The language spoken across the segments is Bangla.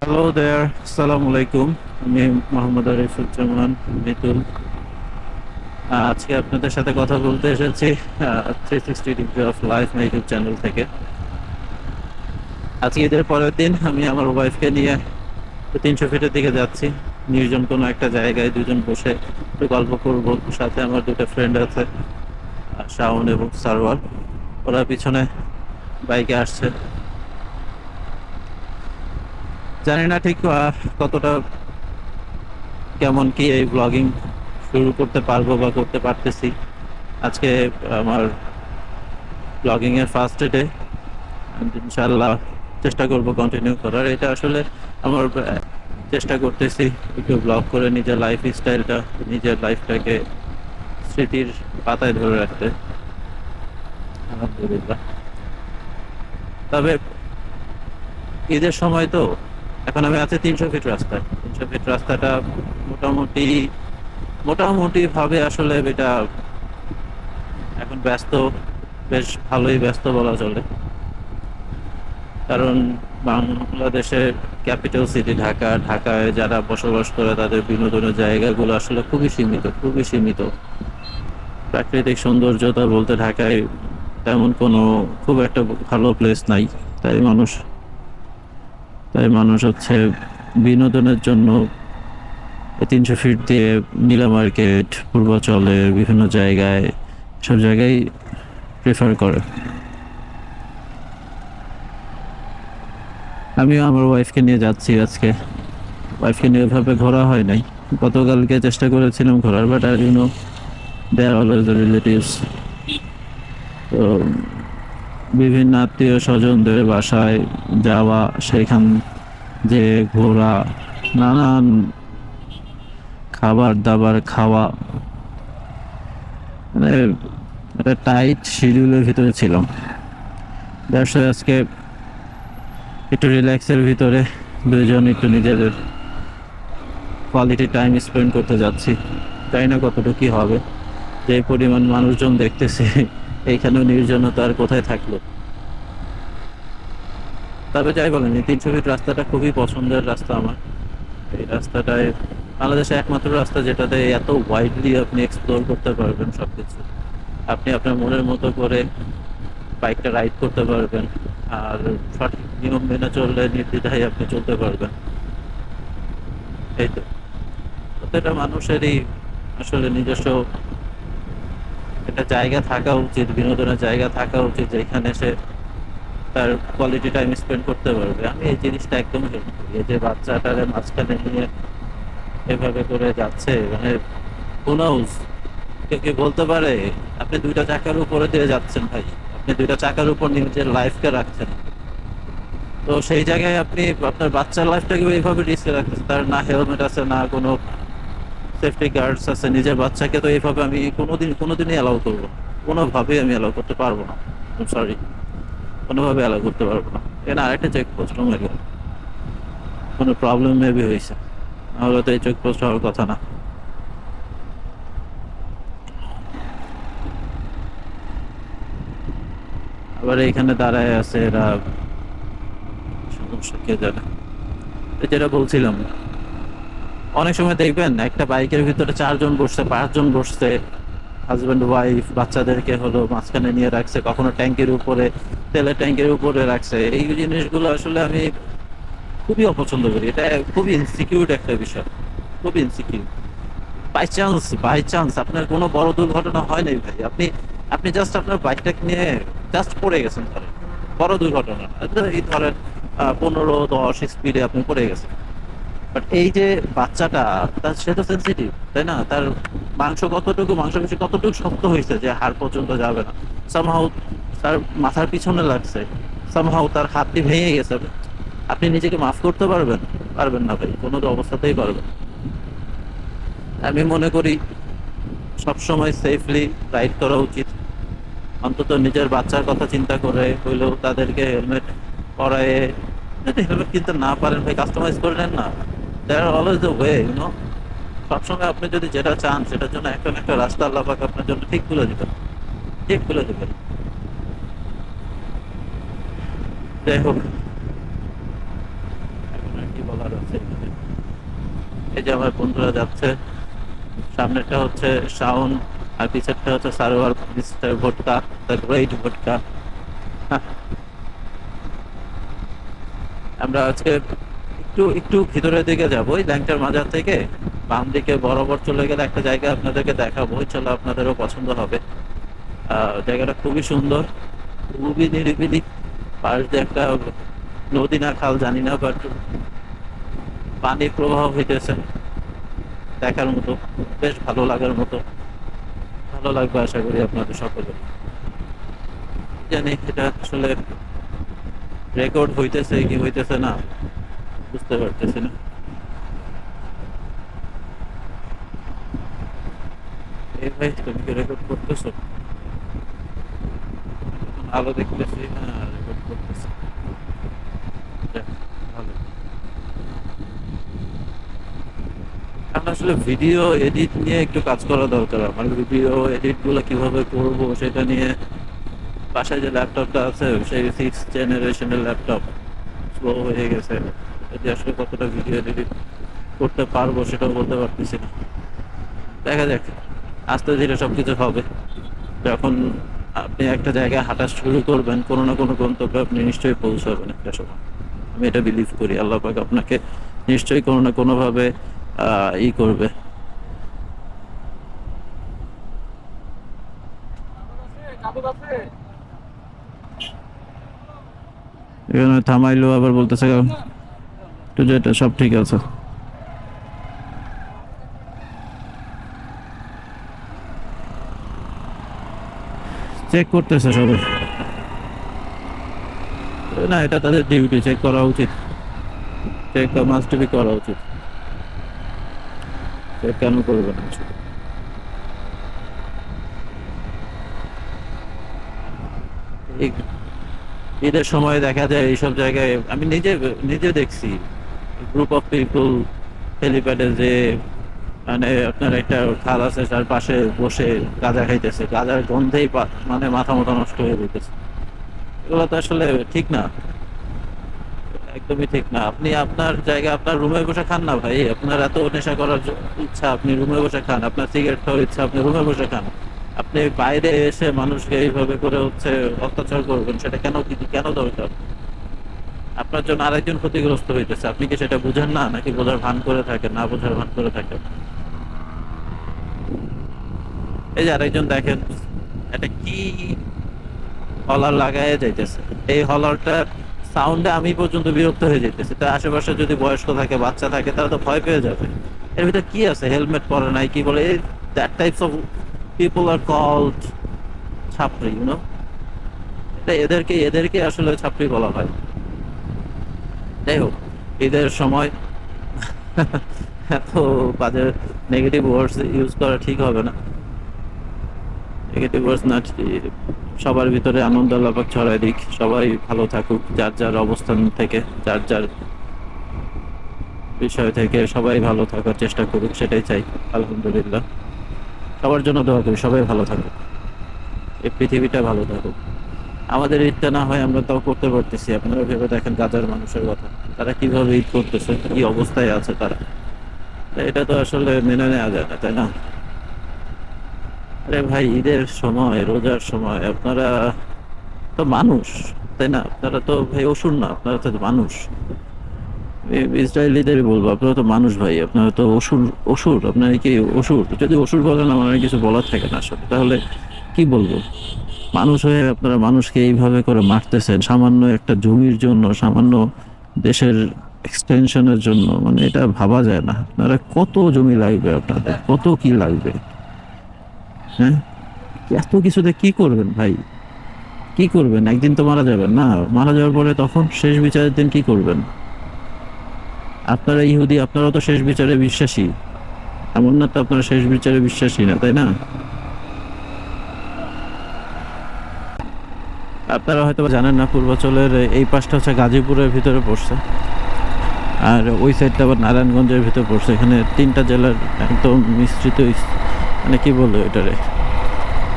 হ্যালো দেয়ার, আসসালামু আলাইকুম। আমি মোহাম্মদ আরিফুজ্জামান মিতুল। আজকে আপনাদের সাথে কথা বলতে এসেছি 360 degree of life YouTube channel থেকে। আজকে ঈদের পরের দিন আমি আমার ওয়াইফকে নিয়ে 300 ফিটের দিকে যাচ্ছি। নির্জন কোনো একটা জায়গায় দুজন বসে একটু গল্প করব। সাথে আমার দুটো ফ্রেন্ড আছে, শাওন এবং সারওয়ার। ওরা পিছনে বাইকে আসছে। জানি না ঠিক কতটা কেমন কি এই ব্লগিং শুরু করতে পারবো বা করতে পারতেছি। আজকে আমার ব্লগিং এর ফার্স্ট ডে। ইনশাআল্লাহ চেষ্টা করব কন্টিনিউ করার। এটা আসলে আমার চেষ্টা করতেছি একটু ব্লগ করে নিজের লাইফ স্টাইলটা, নিজের লাইফটাকে স্মৃতির পাতায় ধরে রাখতে। আলহামদুলিল্লাহ। তবে ঈদের সময় তো, এখন আমি আছি 300 ফিট রাস্তায়। 300 ফিট রাস্তাটা মোটামুটি মোটামুটি ভাবে আসলে এটা এখন ব্যস্ত, বেশ ভালোই ব্যস্ত বলা চলে। কারণ বাংলাদেশের ক্যাপিটাল সিটি ঢাকা, ঢাকায় যারা বসবাস করে তাদের বিনোদনের জায়গাগুলো আসলে খুবই সীমিত, খুবই সীমিত। প্রাকৃতিক সৌন্দর্যতা বলতে ঢাকায় তেমন কোনো খুব একটা ভালো প্লেস নাই। তাই মানুষ তাই মানুষ হচ্ছে বিনোদনের জন্য 300 ফিট দিয়ে নীলা মার্কেট, পূর্বাচলের বিভিন্ন জায়গায়, সব জায়গায় প্রেফার করে। আমিও আমার ওয়াইফকে নিয়ে যাচ্ছি আজকে। ওয়াইফকে নিয়ে ওইভাবে ঘোরা হয় নাই। গতকালকে চেষ্টা করেছিলাম ঘোরার, but are there always the relatives. তো বিভিন্ন আত্মীয় স্বজনদের বাসায় যাওয়া, সেখান যে ঘোরা, নানান খাবার দাবার খাওয়া, মানে একটা টাইট শিডিউলের ভিতরে ছিলাম। দ্যাটস আজকে একটু রিল্যাক্সের ভিতরে দুইজন একটু নিজেদের কোয়ালিটি টাইম স্পেন্ড করতে যাচ্ছি। জানি না কতটুকু কি হবে, যে পরিমাণ মানুষজন দেখতেছি এইখানেও নির্জনতা আর কোথায় থাকলো। তবে যাই বলেন, এই 300 ফিট রাস্তাটা খুবই পছন্দের রাস্তা আমার। এই রাস্তাটায় বাংলাদেশে একমাত্র রাস্তা যেটাতে এত ওয়াইডলি আপনি এক্সপ্লোর করতে পারবেন সবকিছু। আপনি আপনার মনের মতো করে বাইকটা রাইড করতে পারবেন, আর সঠিক নিয়ম মেনে চললে নির্দ্বিধায় আপনি চলতে পারবেন। এই তো, প্রত্যেকটা মানুষেরই আসলে নিজস্ব একটা জায়গা থাকা উচিত, বিনোদনের জায়গা থাকা উচিত, যেখানে সে তার কোয়ালিটি টাইম স্পেন্ড করতে পারবে। আমি এই জিনিসটা একদম হেল্প করি। এই যে বাচ্চাটারে মাঝখানে নিয়ে এভাবে করে যাচ্ছে, মানে হু নোজ, কেউ কি বলতে পারে আপনি দুইটা চাকার উপরে দিয়ে যাচ্ছেন ভাই, আপনি দুইটা চাকার উপর নিজের লাইফকে রাখছেন। তো সেই জায়গায় আপনি আপনার বাচ্চার লাইফটাকে এইভাবে রিস্কে রাখতেছেন। তার না হেলমেট আছে, না কোনো সেফটি গার্ডস আছে। নিজের বাচ্চাকে তো এইভাবে আমি কোনোদিনই অ্যালাউ করবো না। কোনোভাবেই আমি অ্যালাউ করতে পারবো না। সরি, কোনোভাবে অ্যালাউ করতে পারবো না। এখানে আরেকটা চেকপোস্ট, কোনো প্রবলেম মেবি হয়েছে, নাহলে তো এই চেকপোস্ট হওয়ার কথা না। আবার এইখানে দাঁড়ায় আছে এরা, সমস্যা কে জানে। এই যেটা বলছিলাম, অনেক সময় দেখবেন একটা বাইকের ভিতরে 4 জন বসছে, 5 জন বসছে, হাজব্যান্ড ওয়াইফ, বাচ্চাদেরকে হলো মাঝখানে নিয়ে রাখছে, কখনো ট্যাঙ্কের উপরে, তেলের ট্যাঙ্কের উপরে রাখছে। এই জিনিসগুলো আসলে আমি খুবই অপছন্দ করি। এটা খুবই ইনসিকিউর একটা বিষয়, খুবই ইনসিকিউর। বাই চান্স আপনার কোনো বড় দুর্ঘটনা হয় নাই ভাই, আপনি আপনি জাস্ট আপনার বাইকটাকে নিয়ে জাস্ট পড়ে গেছেন, ধরেন বড় দুর্ঘটনা না। এই ধরেন 15-10 স্পিডে আপনি পড়ে গেছেন। বাট এই যে বাচ্চাটা, সে তো সেন্সিটিভ, তাই না? তার মাংসপেশি কতটুকু শক্ত হয়েছে যে হাড় পর্যন্ত যাবে না। সামহাউ তার মাথার পিছনে লাগছে, সামহাউ তার হাতটি ভেঙে গেছে। আপনি নিজেকে মাফ করতে পারবেন? পারবেন না ভাই, কোনো অবস্থাতেই পারবেন। আমি মনে করি সবসময় সেফলি রাইড করা উচিত। অন্তত নিজের বাচ্চার কথা চিন্তা করে হইলেও তাদেরকে হেলমেট পরায়ে, যদি হেলমেট কিনতে না পারেন ভাই, কাস্টমাইজ করে নেন না। দেয়ার আর অলওয়েজ দ্য ওয়ে, সবসময় আপনি যদি যেটা চান সেটার জন্য একটা না একটা রাস্তা আল্লাহ পাক আপনার জন্য ঠিক খুলে দিবেন, ঠিক খুলে দিবেন। যাই হোক, এখন আর কি বলার আছে এখানে। এই যে আমার বন্ধুরা যাচ্ছে, সামনেরটা হচ্ছে শাওন আর পিছেরটা হচ্ছে Sarwar mister Votka, the great Votka. আমরা আজকে একটু একটু ভিতরের দিকে যাবো, ওই ল্যাংটার মাজার থেকে বাম দিকে বরাবর চলে গেলে একটা জায়গা আপনাদেরকে দেখাবো, চলো আপনাদেরও পছন্দ হবে। জায়গাটা খুবই সুন্দর, খুবই নিরিবিলি। পাশ দিয়ে একটা নদী না খাল জানি না, বাট পানির প্রবাহ হইতেছে, দেখার মতো, বেশ ভালো লাগার মতো। ভালো লাগবে আশা করি আপনাদের সকলে। জানি এটা আসলে রেকর্ড হইতেছে কি হইতেছে না বুঝতে পারতেছি না। এই ভাই তুমি কি রেকর্ড করতেছো? আলো দেখতেছি না, রেকর্ড করতেছি। যাক, ভালো। এখন আসলে ভিডিও এডিট নিয়ে একটু কাজ করা দরকার আমার। ভিডিও এডিট গুলো কিভাবে করব সেটা নিয়ে বাসায় যে ল্যাপটপটা আছে সেই 6th জেনারেশনের ল্যাপটপ, স্লো হয়ে গেছে। যদি আসলে কতটা ভিডিও এডিট করতে পারবো সেটাও বলতে পারতেছি না। দেখা যাক, আস্তে ধীরে সবকিছু হবে। যখন আপনি একটা জায়গায় হাঁটা শুরু করবেন, কোনো না কোনো গন্তব্যে আপনি নিশ্চয়ই পৌঁছাবেন একটা সময়। আমি এটা বিলিভ করি, আল্লাহ পাক আপনাকে নিশ্চয়ই কোনো না কোনো ভাবে ই করবে। এখানে থামাইলো, আবার বলতেছে তো যেটা সব ঠিক আছে। চেক করতেছে সবাই। না, এটা তাদের ডিউটি, চেক করা উচিত। চেক মাস্ট বি করা উচিত। চেক কেন করবে না? এই ঈদের সময় দেখা যায় এইসব জায়গায়, আমি নিজে নিজে দেখছি গ্রুপ অফ পিপল হেলিপ্যাডে যে, মানে আপনার একটা খাল আছে তার পাশে বসে গাঁজা খাইতেছে, গাঁজার গন্ধেই মানে মাথা মতো নষ্ট হয়ে যেতেছে। এগুলো তো আসলে ঠিক না, একদমই ঠিক না। আপনি আপনার জায়গা আপনার রুমে বসে খান না ভাই, আপনার এত নেশা করার ইচ্ছা আপনি রুমে বসে খান, আপনার সিগারেট খাওয়ার ইচ্ছা আপনি রুমে বসে খান। আপনি বাইরে এসে মানুষকে এইভাবে করে হচ্ছে অত্যাচার করবেন, সেটা কেন কেন দরকার? আপনার জন্য আরেকজন ক্ষতিগ্রস্ত হইতেছে, আপনি কি সেটা বুঝেন না, নাকি বোঝার ভান করে থাকেন, না বোঝার ভান করে থাকেন? এই যে আরেকজন দেখেন, এটা কি হলার লাগায় যাইতেছে, এই হলারটা সাউন্ডে আমি পর্যন্ত বিরক্ত হয়ে যাইতেছি। তার আশেপাশে যদি বয়স্ক থাকে, বাচ্চা থাকে, তারা তো ভয় পেয়ে যাবে। এর ভিতরে কি আছে, হেলমেট পরে নাই, কি বলে, that types of people are called chhapri, you know. এটা এদেরকে এদেরকে আসলে ছাপরি বলা হয়। যাই হোক, ঈদের সময় এত বাজে নেগেটিভ ওয়ার্ডস ইউজ করা ঠিক হবে না। নেগেটিভ ওয়ার্ডস না, সবার ভিতরে আনন্দ আল্লাহ পাক ছড়ায় দিক, সবাই ভালো থাকুক, যার যার অবস্থান থেকে, যার যার বিষয় থেকে সবাই ভালো থাকার চেষ্টা করুক, সেটাই চাই। আলহামদুলিল্লাহ, সবার জন্য দোয়া করি, সবাই ভালো থাকুক, এই পৃথিবীটা ভালো থাকুক। আমাদের ঈদটা না হয় আমরা তাও করতে পারতেছি, আপনারা ভেবে দেখেন গাজার মানুষের কথা, তারা কিভাবে ঈদ করতেছে, কি অবস্থায় আছে তারা। এটা তো আসলে মেনে নেওয়া যায় না, তাই না? আরে ভাই, ঈদের সময়, রোজার সময় আপনারা তো মানুষ, তাই না? আপনারা তো ভাই অসুর না, আপনারা তো মানুষ। ইসরায়েলিদের বলবো, আপনারা তো মানুষ ভাই, আপনারা তো অসুর। অসুর, আপনারা কি অসুর? যদি অসুর বলেন আমার আর কিছু বলার থাকে না আসলে, তাহলে কি বলবো? মানুষ হয়ে আপনারা মানুষকে এইভাবে করে মারতেছেন সামান্য একটা জমির জন্য, সামান্য দেশের এক্সটেনশনের জন্য, মানে এটা ভাবা যায় না। আপনারা কত জমি লাগবে, আপনাদের কত কি লাগবে, হ্যাঁ? এত কিছুতে কি করবেন ভাই? কি করবেন? একদিন তো মারা যাবেন না? মারা যাওয়ার পরে তখন শেষ বিচারের দিন কি করবেন? আপনারা ইহুদি, আপনারাও তো শেষ বিচারে বিশ্বাসী। এমন না তো আপনারা শেষ বিচারে বিশ্বাসী না, তাই না? আপনারা হয়তো জানেন না, পূর্বাঞ্চলের এই পাশটা হচ্ছে গাজীপুরের ভিতরে পড়ছে, আর ওই সাইডটা আবার নারায়ণগঞ্জের ভিতরে পড়ছে। এখানে তিনটা জেলার একদম মিশ্রিত মানে কি বলবো এটারে,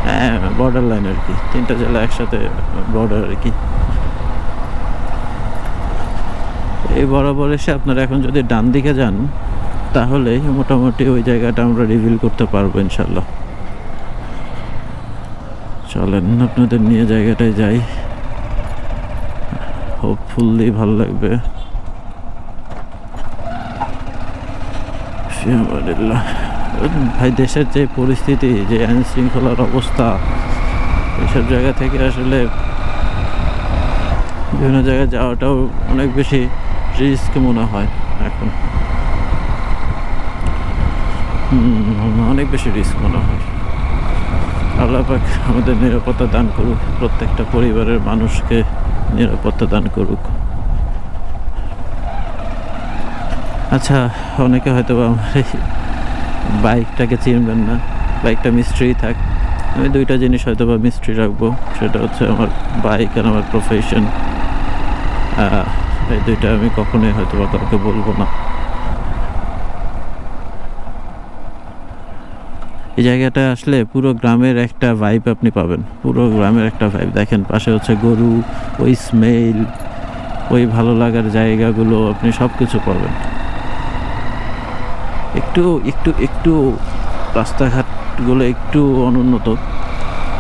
হ্যাঁ বর্ডার লাইন আর কি, তিনটা জেলা একসাথে বর্ডার আর কি। এই বরাবর এসে আপনারা এখন যদি ডান দিকে যান তাহলে মোটামুটি ওই জায়গাটা আমরা রিভিল করতে পারবো ইনশাল্লাহ। চলেন আপনাদের নিয়ে জায়গাটায় যাই, হোপফুলি ভালো লাগবে। ভাই দেশের যে পরিস্থিতি, যে আইন শৃঙ্খলার অবস্থা, এইসব জায়গা থেকে আসলে বিভিন্ন জায়গায় যাওয়াটাও অনেক বেশি রিস্ক মনে হয় এখন। অনেক বেশি রিস্ক মনে হয়। আল্লাহ পাক আমাদের নিরাপত্তা দান করুক, প্রত্যেকটা পরিবারের মানুষকে নিরাপত্তা দান করুক। আচ্ছা, অনেকে হয়তো আমার এই বাইকটাকে চিনবেন না, বাইকটা মিস্ট্রি থাক। আমি দুইটা জিনিস হয়তো বা মিস্ট্রি রাখবো, সেটা হচ্ছে আমার বাইক আর আমার প্রফেশন। এই দুইটা আমি কখনোই হয়তো বা কাউকে বলবো না। এই জায়গাটায় আসলে পুরো গ্রামের একটা ভাইব আপনি পাবেন, পুরো গ্রামের একটা ভাইব। দেখেন পাশে হচ্ছে গরু, ওই স্মেল, ওই ভালো লাগার জায়গাগুলো, আপনি সব কিছু পাবেন। একটু একটু একটু রাস্তাঘাটগুলো একটু অনুন্নত,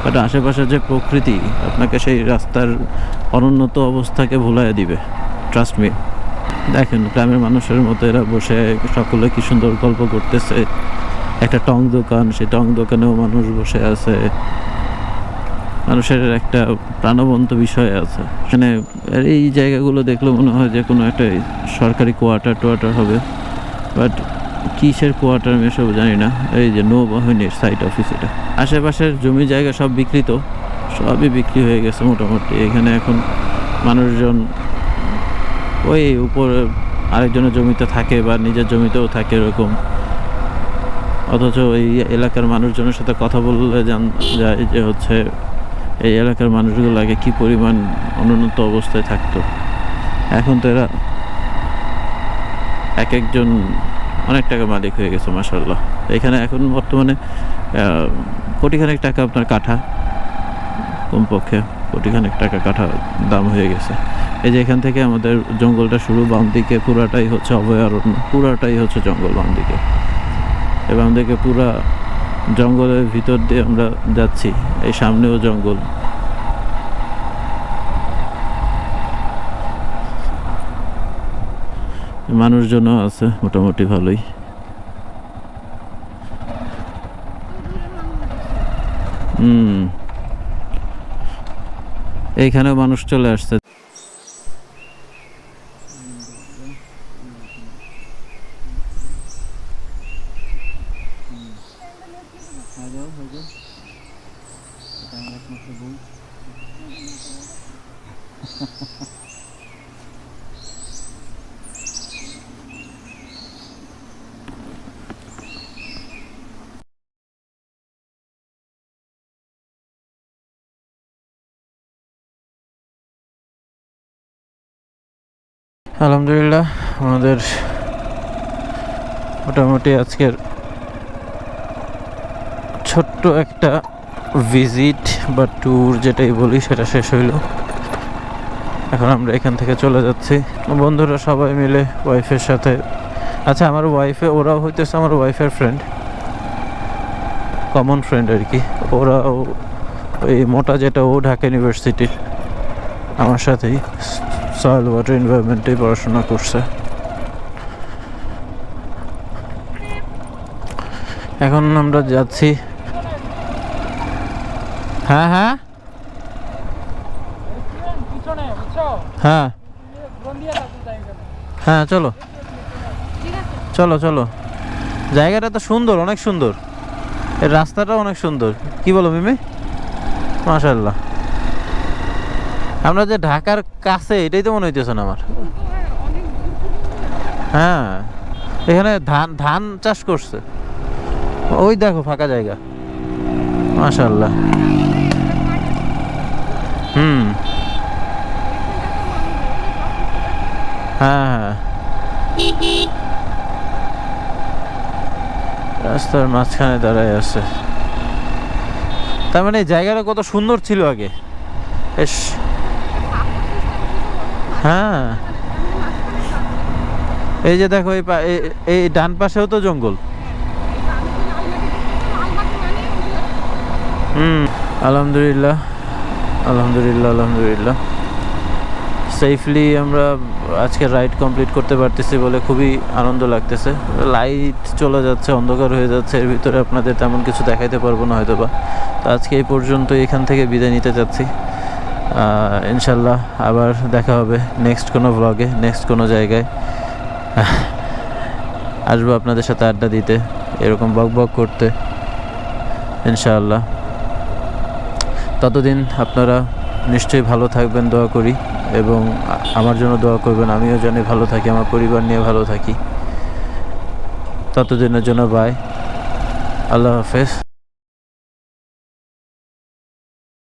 বাট আশেপাশের যে প্রকৃতি আপনাকে সেই রাস্তার অনুন্নত অবস্থাকে ভুলাই দিবে, ট্রাস্ট মি। দেখেন গ্রামের মানুষের মতো এরা বসে সকলে কি সুন্দর গল্প করতেছে। একটা টং দোকান, সেই টং দোকানেও মানুষ বসে আছে, মানুষের একটা প্রাণবন্ত বিষয় আছে এখানে। এই জায়গাগুলো দেখলে মনে হয় যে কোনো একটা সরকারি কোয়ার্টার হবে, বাট কিসের কোয়ার্টার আমি এসব জানি না। এই যে নৌবাহিনীর সাইট অফিস, এটা আশেপাশের জমি জায়গা সব বিক্রিত, সবই বিক্রি হয়ে গেছে মোটামুটি। এখানে এখন মানুষজন ওই উপরে আরেকজনের জমিতে থাকে বা নিজের জমিতেও থাকে এরকম, অথচ এই এলাকার মানুষজনের সাথে কথা বললে জানা যায় যে হচ্ছে এই এলাকার মানুষগুলো আগে কী পরিমাণ অনুন্নত অবস্থায় থাকতো। এখন তো এরা এক একজন অনেক টাকা মালিক হয়ে গেছে মাশাআল্লাহ। এখানে এখন বর্তমানে কোটিখানেক টাকা আপনার কাঠা, কমপক্ষে কোটিখানেক টাকা কাঠা দাম হয়ে গেছে। এই যে এখান থেকে আমাদের জঙ্গলটা শুরু, বাম দিকে পুরাটাই হচ্ছে অভয়ারণ্য, পুরাটাই হচ্ছে জঙ্গল বাম দিকে। এবং দিকে পুরা জঙ্গলের ভিতর দিয়ে আমরা যাচ্ছি, এই সামনেও জঙ্গল। মানুষজনও আছে মোটামুটি ভালোই। এইখানেও মানুষ চলে আসছে। আলহামদুলিল্লাহ, আমাদের মোটামুটি আজকের ছোট্ট একটা ভিজিট বা ট্যুর যেটাই বলি সেটা শেষ হইল। এখন আমরা এখান থেকে চলে যাচ্ছি, বন্ধুরা সবাই মিলে ওয়াইফের সাথে। আচ্ছা, আমার ওয়াইফে, ওরাও হইতেছে আমার ওয়াইফের ফ্রেন্ড, কমন ফ্রেন্ড আর কি। ওরা ওই মোটা যেটা, ও ঢাকা ইউনিভার্সিটির আমার সাথেই সয়েল ওয়াটার এনভায়রনমেন্টে পড়াশোনা করছে। এখন আমরা যাচ্ছি। হ্যাঁ হ্যাঁ হ্যাঁ হ্যাঁ, চলো চলো চলো। জায়গাটা তো সুন্দর, অনেক সুন্দর, এর রাস্তাটাও অনেক সুন্দর। কি বলো মিমি? মাশাআল্লাহ। আমরা যে ঢাকার কাছে, এটাই তো মনে হইতেছে না আমার। হ্যাঁ, এখানে ধান চাষ করছে, ওই দেখো ফাঁকা জায়গা, মাশাআল্লাহ। হ্যাঁ হ্যাঁ, রাস্তার মাঝখানে দাঁড়ায় আছে। তার মানে এই জায়গাটা কত সুন্দর ছিল আগে। হ্যাঁ এই যে দেখো এই ডান পাশেও তো জঙ্গল। আলহামদুলিল্লাহ, আলহামদুলিল্লাহ, আলহামদুলিল্লাহ, সেফলি আমরা আজকে রাইড কমপ্লিট করতে পারতেছি বলে খুবই আনন্দ লাগতেছে। লাইট চলে যাচ্ছে, অন্ধকার হয়ে যাচ্ছে, এর ভিতরে আপনাদের তেমন কিছু দেখাইতে পারবো না হয়তো বা। তো আজকে এই পর্যন্ত এখান থেকে বিদায় নিতে চাচ্ছি। ইনশাল্লাহ আবার দেখা হবে নেক্সট কোনো ব্লগে, নেক্সট কোনো জায়গায় আসবো আপনাদের সাথে আড্ডা দিতে, এরকম বক বক করতে ইনশাআল্লাহ। ততদিন আপনারা নিশ্চয়ই ভালো থাকবেন, দোয়া করি, এবং আমার জন্য দোয়া করবেন, আমিও জানি ভালো থাকি, আমার পরিবার নিয়ে ভালো থাকি। ততদিনের জন্য বাই, আল্লাহ হাফেজ।